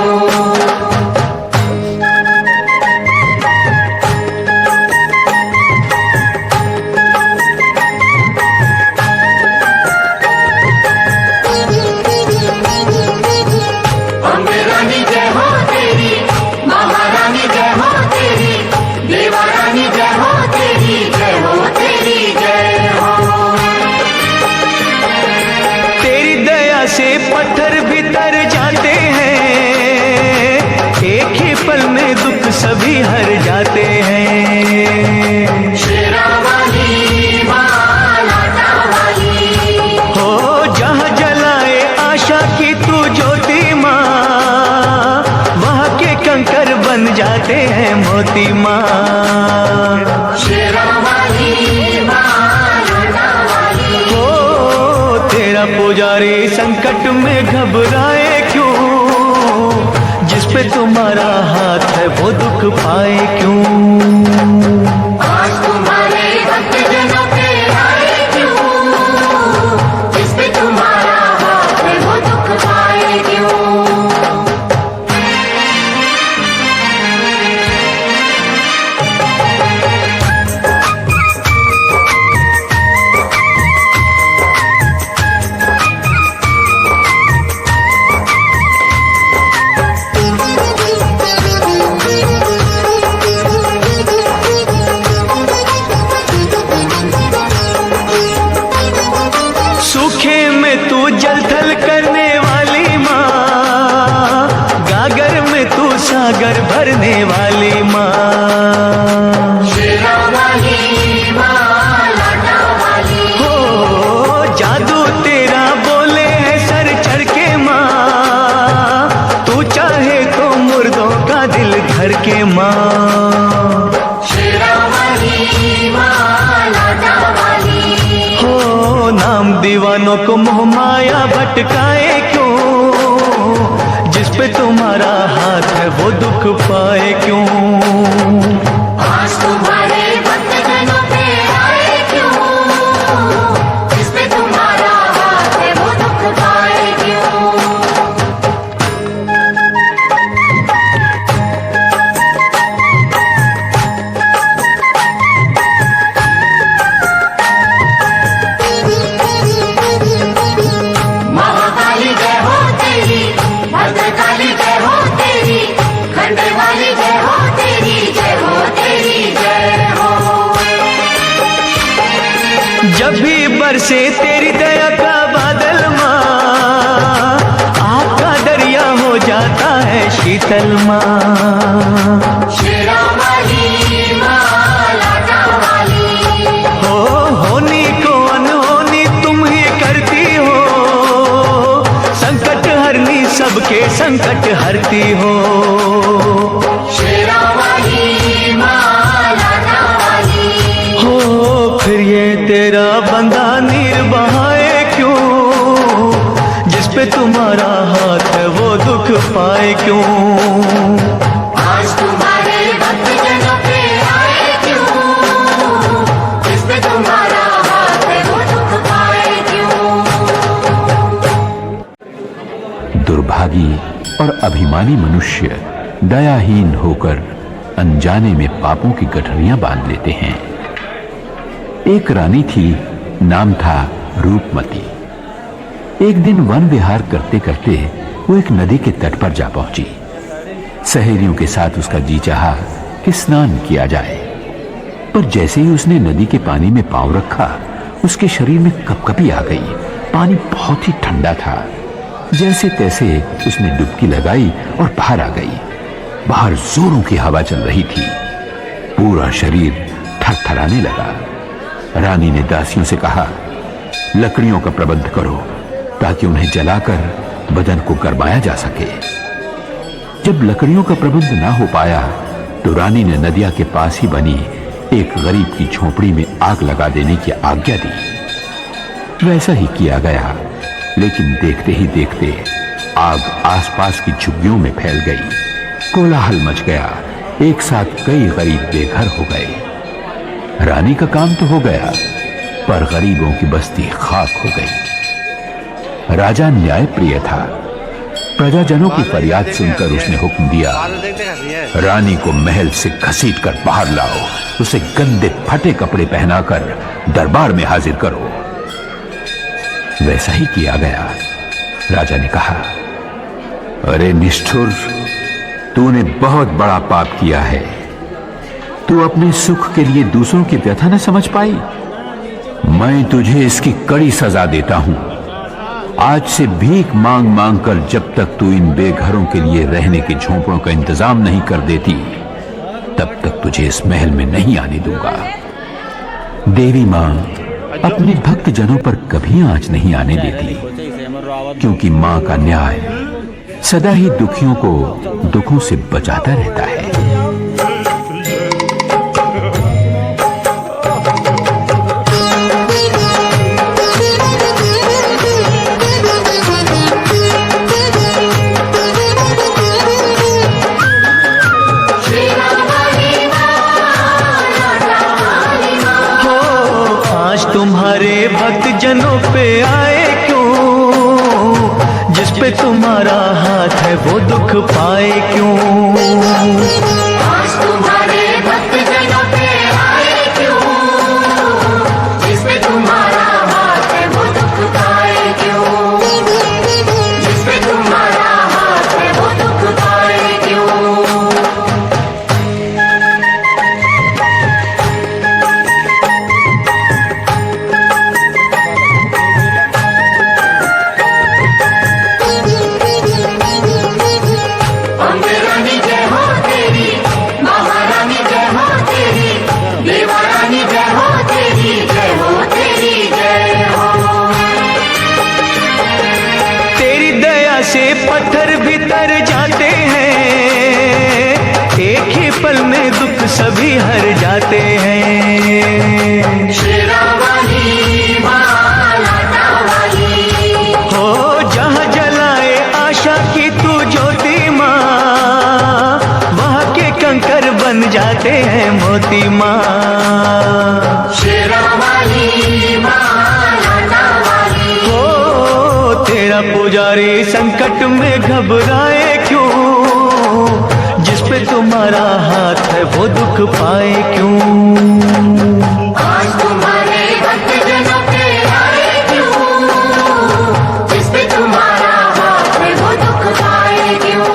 से पत्थर भी तर जाते हैं, एक ही पल में दुख सभी हर जाते हैं। शेरा वाली मां लाटा वाली हो जहाँ होती माँ। शेरा वाली माँ लौटा वाली। ओ तेरा पुजारी संकट में घबराए क्यों, जिस पे तुम्हारा हाथ है वो दुख पाए क्यों। आज तुम्हारे भक्त जनों पे आए क्यों, जिस पे तुम्हारा हाथ है वो दुख पाए क्यों। सूखे में तू जल थल करने वाली माँ, गागर में तू सागर भरने वाली माँ। शेरा वाली माँ लौटा वाली। हो जादू तेरा बोले है सर चढ़ के माँ, तू चाहे तो मुर्दों का दिल धर के माँ। शेरा वाली माँ लौटा वाली। हो नाम दीवानों को मोह माया भटकाए क्यों, जिस पे तुम्हारा हाथ है वो दुख पाए क्यों। आज तुम्हारे भक्त जनों पे आए क्यों, जिस पे तुम्हारा हाथ है वो दुख पाए क्यों। महाकाली जय हो तेरी, भद्रकाली जय हो तेरी, खंडे वाली जय हो तेरी, जय हो तेरी जय हो। जब भी बरसे तेरी दया का बादल माँ, आग का दरिया हो जाता है शीतल माँ। शेरा वाली माँ लौटा वाली। हो होनी को अनहोनी तुम ही करती हो, संकट हरनी सबके संकट हरती हो। शेरा वाली माँ लौटा वाली। हो फिर ये तेरा बंदा नीर बहाए क्यों, जिस पे तुम्हारा हाथ है वो दुख पाए क्यों। आज तुम्हारे भक्त जनों पे आए क्यों, जिस पे तुम्हारा हाथ है वो दुख पाए क्यों। दुर्भागी और अभिमानी मनुष्य दयाहीन होकर अनजाने में पापों की गठरियां बांध लेते हैं। एक रानी थी, नाम था रूपमती। एक दिन वन विहार करते करते वो एक नदी के तट पर जा पहुंची। सहेलियों के साथ उसका जी चाहा कि स्नान किया जाए, पर जैसे ही उसने नदी के पानी में पांव रखा, उसके शरीर में कपकपी आ गई। पानी बहुत ही ठंडा था। जैसे तैसे उसने डुबकी लगाई और बाहर आ गई। बाहर जोरों की हवा चल रही थी। पूरा शरीर थरथराने लगा। रानी ने दासियों से कहा, लकड़ियों का प्रबंध करो ताकि उन्हें जलाकर बदन को गरमाया जा सके। जब लकड़ियों का प्रबंध ना हो पाया तो रानी ने नदिया के पास ही बनी एक गरीब की झोपड़ी में आग लगा देने की आज्ञा दी। वैसा ही किया गया, लेकिन देखते ही देखते आग आसपास की झुग्गियों में फैल गई। कोलाहल मच गया। एक साथ कई गरीब बेघर हो गए। रानी का काम तो हो गया, पर गरीबों की बस्ती खाक हो गई। राजा न्याय प्रिय था। प्रजाजनों की फरियाद सुनकर उसने हुक्म दिया, रानी को महल से घसीट कर बाहर लाओ, उसे गंदे फटे कपड़े पहनाकर दरबार में हाजिर करो। वैसा ही किया गया। राजा ने कहा, अरे निष्ठुर, तूने बहुत बड़ा पाप किया है। तू अपने सुख के लिए दूसरों की व्यथा न समझ पाई। मैं तुझे इसकी कड़ी सजा देता हूं। आज से भीख मांग मांग कर जब तक तू इन बेघरों के लिए रहने के झोंपड़ों का इंतजाम नहीं कर देती, तब तक तुझे इस महल में नहीं आने दूंगा। देवी मां अपने भक्त जनों पर कभी आंच नहीं आने देती, क्योंकि मां का न्याय सदा ही दुखियों को दुखों से बचाता रहता है। पे तुम्हारा हाथ है वो दुख पाए क्यों। आज तुम्हारे भक्त जनों पे आए क्यों, जिस पे तुम्हारा हाथ है वो दुख पाए क्यों, जिस पे तुम्हारा हाथ है वो दुख पाए क्यों। अम्बे रानी जय हो तेरी, महारानी जय हो तेरी, देवा रानी जय हो तेरी, जय हो तेरी जय हो। तेरी दया से पत्थर भी तर जाते हैं, एक ही पल में दुख सभी हर जाते हैं। शेरा वाली माँ लाटा वाली, हो जहाँ जलाए आशा की तू ज्योति माँ, वहाँ के कंकर बन जाते हैं मोती माँ। शेरा वाली माँ लाटा वाली, हो तेरा पुजारी संकट में घबराए क्यों, जिस पे तुम्हारा हाथ है वो दुख पाए क्यों। आज तुम्हारे भक्त जनों पे आए क्यों, जिस पे तुम्हारा हाथ है वो दुख पाए क्यों।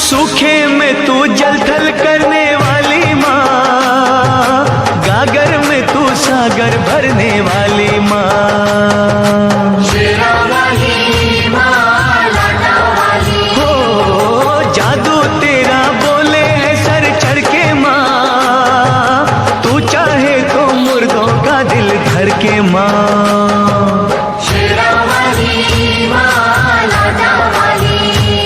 सूखे में तू जल थल करने वाली माँ, गागर में तू सागर भरने वाली माँ। शेरा वाली माँ लाटा वाली, हो जादू तेरा बोले है सर चढ़ के माँ, तू चाहे तो मुर्दों का दिल धर के माँ। शेरा वाली माँ लाटा वाली,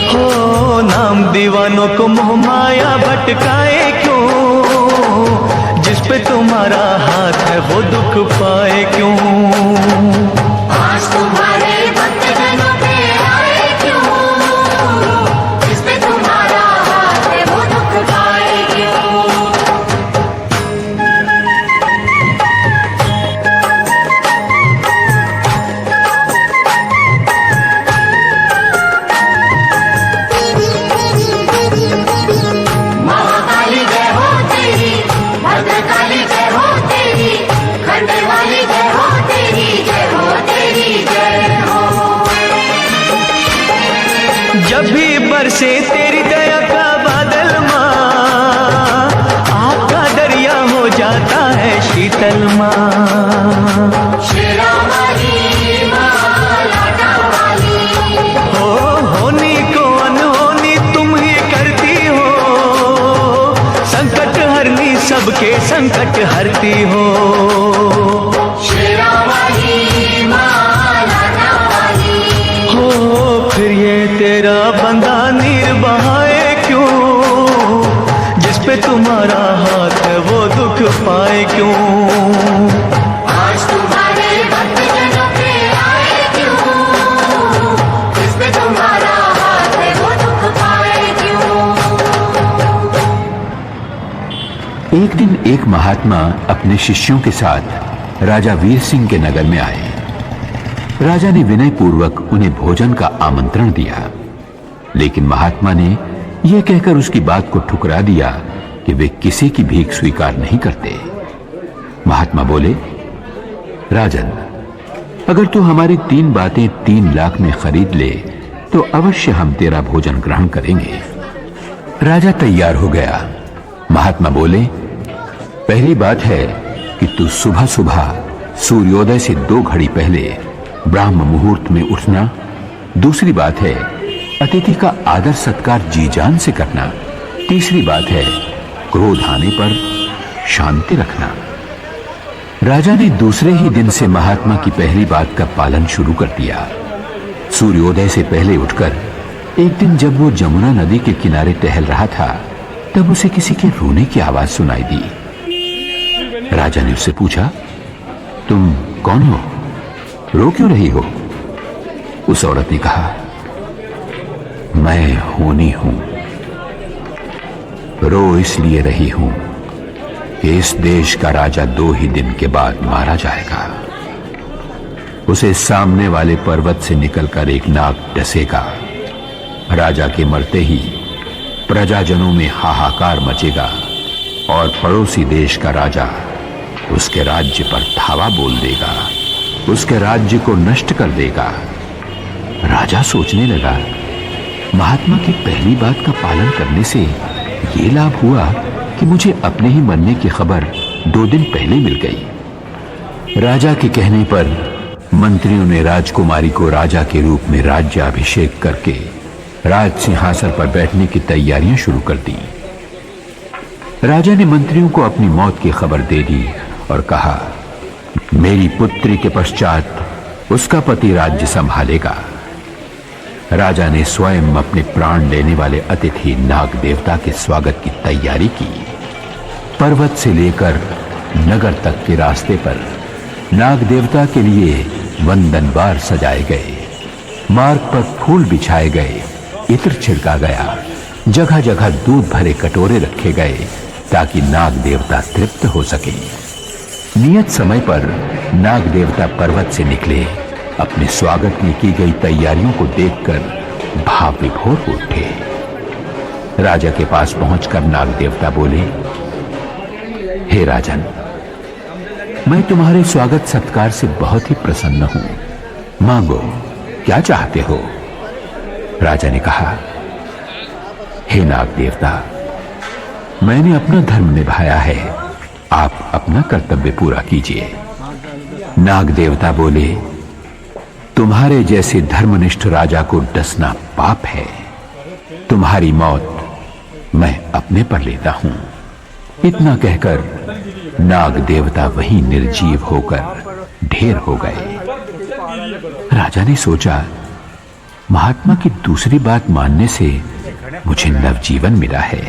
हो नाम दीवानों को मोह माया भटकाए क्यों, जिस पे तुम्हारा हाथ है वो दुख पाए क्यों। आज तुम्हारे भक्त जनों पे आए क्यों, जिस पे तुम्हारा हाथ है वो दुख पाए क्यों। महाकाली जय हो तेरी, भद्रकाली जय हो तेरी, खंडे वाली जय हो तेरी, जय हो तेरी जय हो। जब भी बरसे तेरी दया का बादल माँ, आपका दरिया हो जाता है शीतल माँ। शेरा वाली माँ लाटा वाली, हो होनी को अनहोनी तुम ही करती हो, संकट हरनी सबके संकट हरती हो। शेरा वाली माँ लाटा वाली, हो फिर ये तेरा बंदा नीर बहाए क्यों, जिस पे तुम्हारा हाथ है वो दुख पाए क्यों। आज तुम्हारे भक्त जनों पे आए क्यों, जिस पे तुम्हारा हाथ है वो दुख पाए क्यों। एक दिन एक महात्मा अपने शिष्यों के साथ राजा वीर सिंह के नगर में आए। राजा ने विनय पूर्वक उन्हें भोजन का आमंत्रण दिया, लेकिन महात्मा ने यह कहकर उसकी बात को ठुकरा दिया कि वे किसी की भीख स्वीकार नहीं करते। महात्मा बोले, राजन, अगर तू हमारी 3 बातें 3 लाख में खरीद ले तो अवश्य हम तेरा भोजन ग्रहण करेंगे। राजा तैयार हो गया। महात्मा बोले, पहली बात है कि तू सुबह सुबह सूर्योदय से 2 घड़ी पहले ब्राह्म मुहूर्त में उठना। दूसरी बात है अतिथि का आदर सत्कार जी जान से करना। तीसरी बात है क्रोध आने पर शांति रखना। राजा ने दूसरे ही दिन से महात्मा की पहली बात का पालन शुरू कर दिया। सूर्योदय से पहले उठकर एक दिन जब वो जमुना नदी के किनारे टहल रहा था तब उसे किसी के रोने की आवाज सुनाई दी। राजा ने उससे पूछा, तुम कौन हो, रो क्यों रही हो? उस औरत ने कहा, मैं होनी हूं, रो इसलिए रही हूं कि इस देश का राजा 2 ही दिन के बाद मारा जाएगा। उसे सामने वाले पर्वत से निकलकर एक नाग डसेगा। राजा के मरते ही प्रजाजनों में हाहाकार मचेगा और पड़ोसी देश का राजा उसके राज्य पर धावा बोल देगा, उसके राज्य को नष्ट कर देगा। राजा सोचने लगा, महात्मा की पहली बात का पालन करने से ये लाभ हुआ कि मुझे अपने ही मरने की खबर 2 दिन पहले मिल गई। राजा के कहने पर मंत्रियों ने राजकुमारी को राजा के रूप में राज्याभिषेक करके राज सिंहासन पर बैठने की तैयारियां शुरू कर दी। राजा ने मंत्रियों को अपनी मौत की खबर दे दी और कहा, मेरी पुत्री के पश्चात उसका पति राज्य संभालेगा। राजा ने स्वयं अपने प्राण लेने वाले अतिथि नाग देवता के स्वागत की तैयारी की। पर्वत से लेकर नगर तक के रास्ते पर नाग देवता के लिए वंदनवार सजाए गए, मार्ग पर फूल बिछाए गए, इत्र छिड़का गया, जगह जगह दूध भरे कटोरे रखे गए ताकि नाग देवता तृप्त हो सके। नियत समय पर नाग देवता पर्वत से निकले। अपने स्वागत में की गई तैयारियों को देखकर भाव विभोर हो उठे। राजा के पास पहुंचकर नाग देवता बोले, हे राजन, मैं तुम्हारे स्वागत सत्कार से बहुत ही प्रसन्न हूं। मांगो, क्या चाहते हो? राजा ने कहा, हे नाग देवता, मैंने अपना धर्म निभाया है, आप अपना कर्तव्य पूरा कीजिए। नाग देवता बोले, तुम्हारे जैसे धर्मनिष्ठ राजा को डसना पाप है। तुम्हारी मौत मैं अपने पर लेता हूं। इतना कहकर नाग देवता वहीं निर्जीव होकर ढेर हो गए। राजा ने सोचा, महात्मा की दूसरी बात मानने से मुझे नवजीवन मिला है।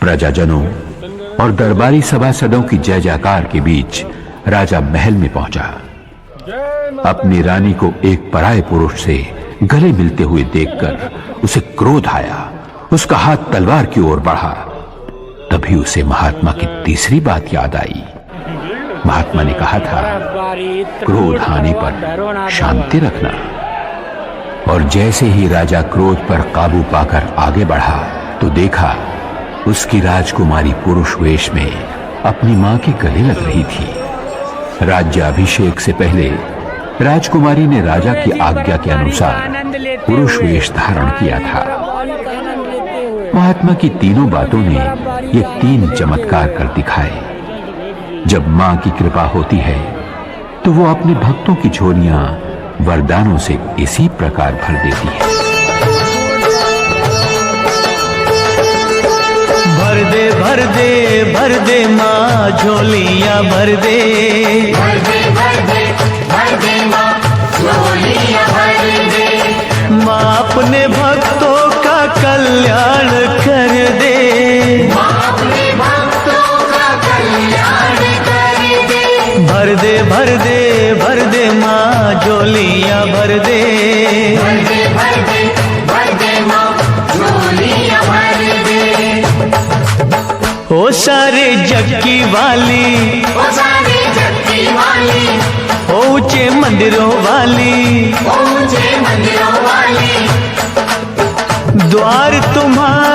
प्रजाजनों और दरबारी सभासदों की जय जयकार के बीच राजा महल में पहुंचा। अपनी रानी को एक पराये पुरुष से गले मिलते हुए देखकर उसे क्रोध आया। उसका हाथ तलवार की ओर बढ़ा। तभी उसे महात्मा की तीसरी बात याद आई। महात्मा ने कहा था, क्रोध आने पर शांति रखना। और जैसे ही राजा क्रोध पर काबू पाकर आगे बढ़ा तो देखा उसकी राजकुमारी पुरुष वेश में अपनी मां के गले लग रही थी। राज्याभिषेक से पहले राजकुमारी ने राजा की आज्ञा के अनुसार पुरुष वेश धारण किया था। महात्मा की तीनों बातों ने ये 3 चमत्कार कर दिखाए। जब मां की कृपा होती है तो वो अपने भक्तों की झोलियां वरदानों से इसी प्रकार भर देती है। भर दे भर दे भर दे माँ झोलियां भर दे, भर दे भर दे भर दे माँ झोलियां भर दे। माँ अपने भक्तों का कल्याण कर दे, माँ अपने भक्तों का कल्याण कर दे। भर दे भर दे भर दे माँ झोलियां भर दे, भर दे भर दे भर दे माँ झोलियां भर दे। ओ सारे जग की वाली, ओ सारे जग की वाली, ओ ऊंचे मंदिरों वाली, ऊंचे मंदिरों वाली, द्वार तुम्हारा